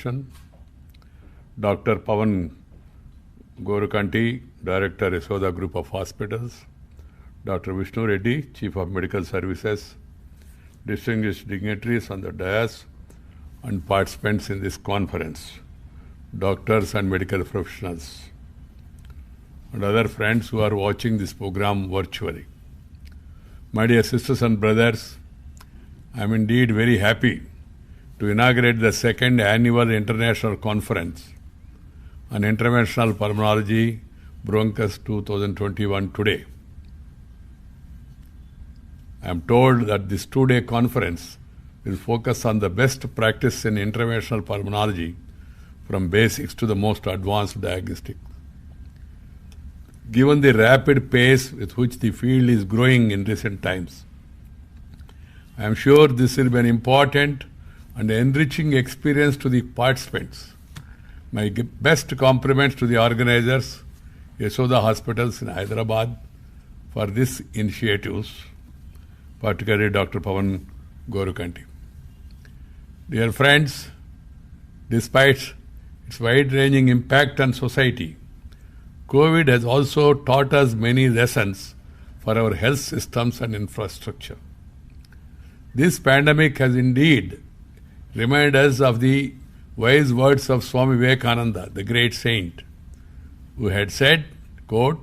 introduction. Dr. Pavan Gorukanti, Director, Yashoda Group of Hospitals. Dr. Vishnu Reddy, Chief of Medical Services. Distinguished dignitaries on the dais and participants in this conference. Doctors and medical professionals. And other friends who are watching this program virtually. My dear sisters and brothers, I am indeed very happy to inaugurate the second annual international conference on interventional pulmonology, BRONCHUS 2021 today. I am told that this two-day conference will focus on the best practice in interventional pulmonology from basics to the most advanced diagnostics. Given the rapid pace with which the field is growing in recent times, I am sure this will be an important and enriching experience to the participants. My best compliments to the organizers, Yashoda Hospitals in Hyderabad, for these initiatives, particularly Dr. Pavan Gorukanti. Dear friends, despite its wide-ranging impact on society, COVID has also taught us many lessons for our health systems and infrastructure. This pandemic has indeed reminded us of the wise words of Swami Vivekananda, the great saint, who had said, quote,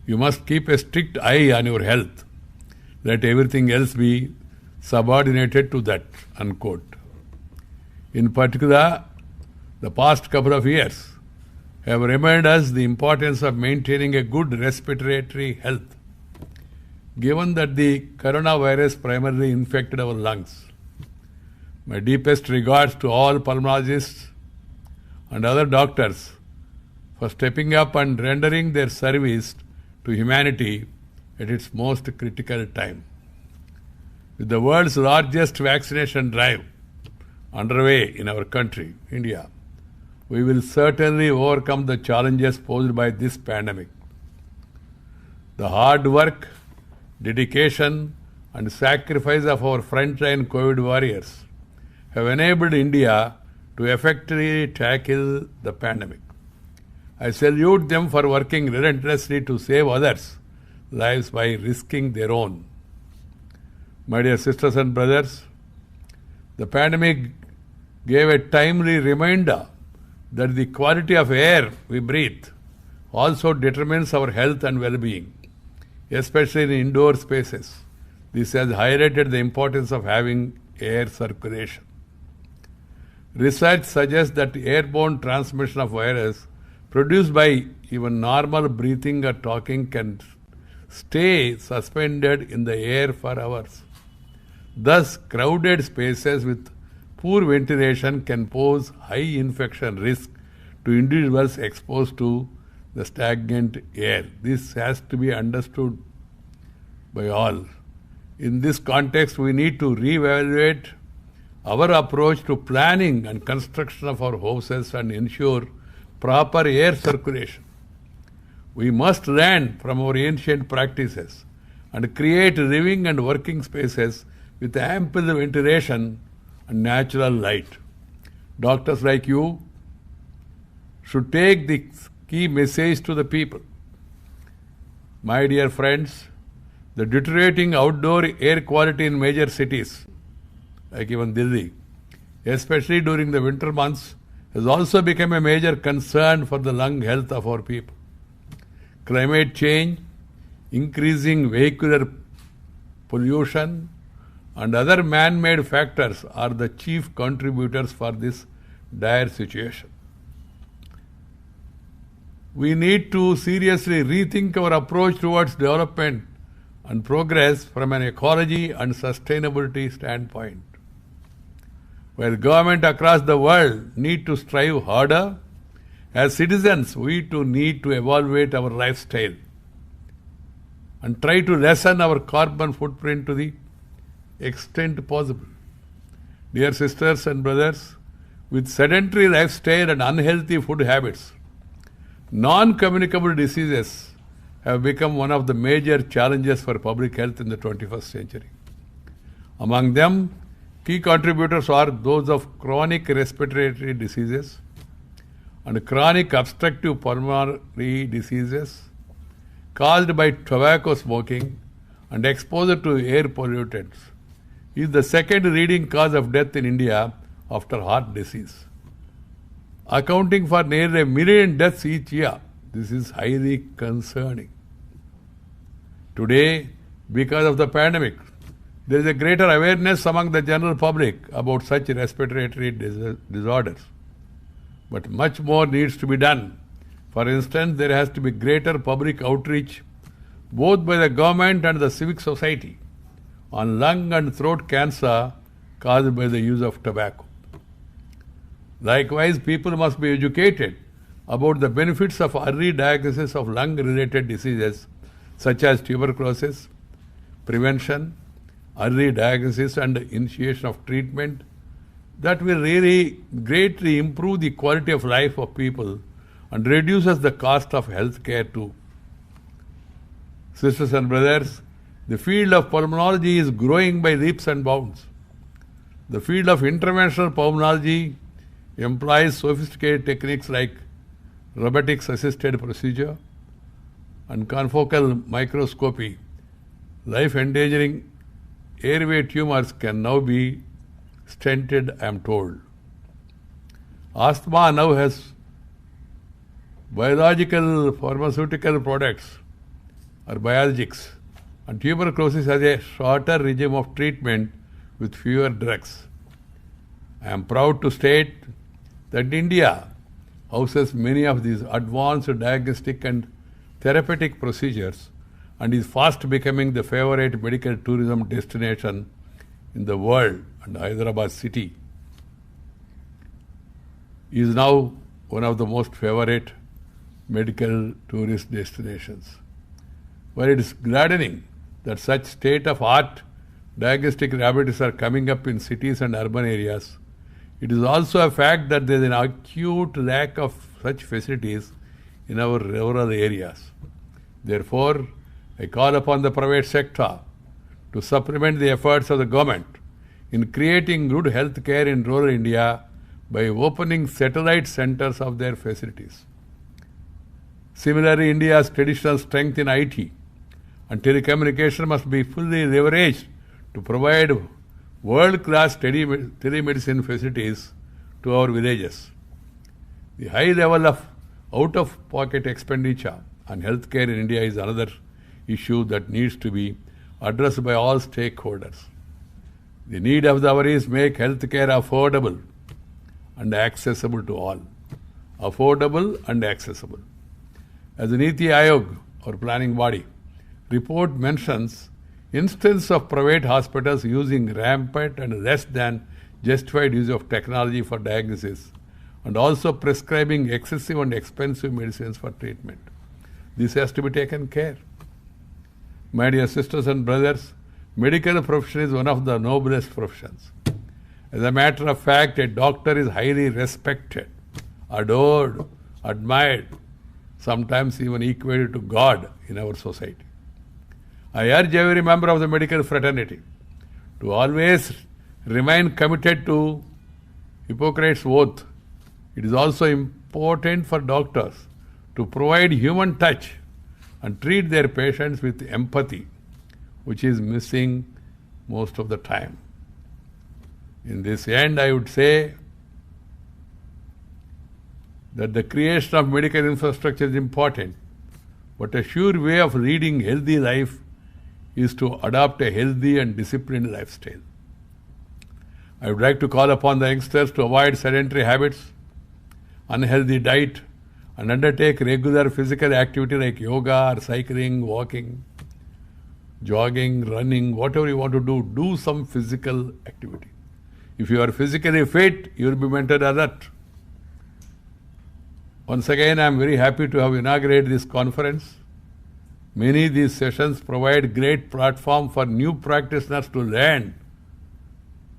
"You must keep a strict eye on your health. Let everything else be subordinated to that," unquote. In particular, the past couple of years have reminded us the importance of maintaining a good respiratory health, given that the coronavirus primarily infected our lungs. My deepest regards to all pulmonologists and other doctors for stepping up and rendering their service to humanity at its most critical time. With the world's largest vaccination drive underway in our country, India, we will certainly overcome the challenges posed by this pandemic. The hard work, dedication, and sacrifice of our frontline COVID warriors have enabled India to effectively tackle the pandemic. I salute them for working relentlessly to save others' lives by risking their own. My dear sisters and brothers, the pandemic gave a timely reminder that the quality of air we breathe also determines our health and well-being, especially in indoor spaces. This has highlighted the importance of having air circulation. Research suggests that airborne transmission of virus produced by even normal breathing or talking can stay suspended in the air for hours. Thus, crowded spaces with poor ventilation can pose high infection risk to individuals exposed to the stagnant air. This has to be understood by all. In this context, we need to reevaluate our approach to planning and construction of our houses and ensure proper air circulation. We must learn from our ancient practices and create living and working spaces with ample ventilation and natural light. Doctors like you should take the key message to the people. My dear friends, the deteriorating outdoor air quality in major cities, like even Delhi, especially during the winter months, has also become a major concern for the lung health of our people. Climate change, increasing vehicular pollution, and other man-made factors are the chief contributors for this dire situation. We need to seriously rethink our approach towards development and progress from an ecology and sustainability standpoint. While government across the world need to strive harder, as citizens we too need to evaluate our lifestyle and try to lessen our carbon footprint to the extent possible. Dear sisters and brothers, with sedentary lifestyle and unhealthy food habits, non-communicable diseases have become one of the major challenges for public health in the 21st century. Among them, Key contributors are those of chronic respiratory diseases and chronic obstructive pulmonary diseases caused by tobacco smoking and exposure to air pollutants is the second leading cause of death in India after heart disease, accounting for nearly 1 million deaths each year. This is highly concerning. Today, because of the pandemic, there is a greater awareness among the general public about such respiratory disorders. But much more needs to be done. For instance, there has to be greater public outreach, both by the government and the civic society, on lung and throat cancer caused by the use of tobacco. Likewise, people must be educated about the benefits of early diagnosis of lung-related diseases such as tuberculosis, prevention, early diagnosis and initiation of treatment that will really greatly improve the quality of life of people and reduces the cost of health care too. Sisters and brothers, the field of pulmonology is growing by leaps and bounds. The field of interventional pulmonology employs sophisticated techniques like robotics-assisted procedure and confocal microscopy. Life-endangering airway tumors can now be stented, I am told. Asthma now has biological pharmaceutical products or biologics, and tuberculosis has a shorter regime of treatment with fewer drugs. I am proud to state that India houses many of these advanced diagnostic and therapeutic procedures and is fast becoming the favorite medical tourism destination in the world, and Hyderabad city is now one of the most favorite medical tourist destinations. While it is gladdening that such state-of-art diagnostic laboratories are coming up in cities and urban areas, it is also a fact that there is an acute lack of such facilities in our rural areas. Therefore, I call upon the private sector to supplement the efforts of the government in creating good health care in rural India by opening satellite centers of their facilities. Similarly, India's traditional strength in IT and telecommunication must be fully leveraged to provide world-class telemedicine facilities to our villages. The high level of out-of-pocket expenditure on healthcare in India is another issue that needs to be addressed by all stakeholders. The need of the hour is make healthcare affordable and accessible to all. Affordable and accessible. As the Niti Aayog, our planning body, report mentions instance of private hospitals using rampant and less than justified use of technology for diagnosis and also prescribing excessive and expensive medicines for treatment. This has to be taken care. My dear sisters and brothers, medical profession is one of the noblest professions. As a matter of fact, a doctor is highly respected, adored, admired, sometimes even equated to God in our society. I urge every member of the medical fraternity to always remain committed to Hippocrates' oath. It is also important for doctors to provide human touch and treat their patients with empathy, which is missing most of the time. In this end, I would say that the creation of medical infrastructure is important, but a sure way of leading healthy life is to adopt a healthy and disciplined lifestyle. I would like to call upon the youngsters to avoid sedentary habits, unhealthy diet, and undertake regular physical activity like yoga or cycling, walking, jogging, running, whatever you want to do, do some physical activity. If you are physically fit, you will be mentally alert. Once again, I am very happy to have inaugurated this conference. Many of these sessions provide great platform for new practitioners to learn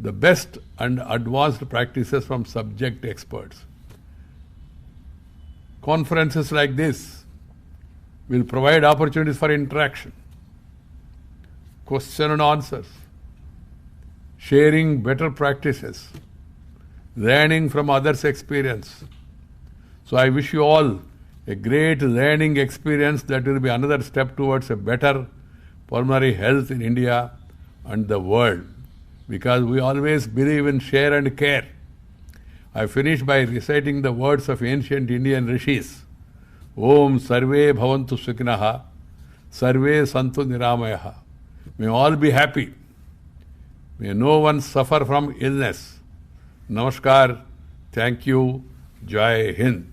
the best and advanced practices from subject experts. Conferences like this will provide opportunities for interaction, question and answers, sharing better practices, learning from others' experience. So I wish you all a great learning experience that will be another step towards a better pulmonary health in India and the world, because we always believe in share and care. I finish by reciting the words of ancient Indian rishis. Om Sarve Bhavantu Sukhinaha, Sarve Santu Niramayaha. May all be happy. May no one suffer from illness. Namaskar. Thank you. Jai Hind.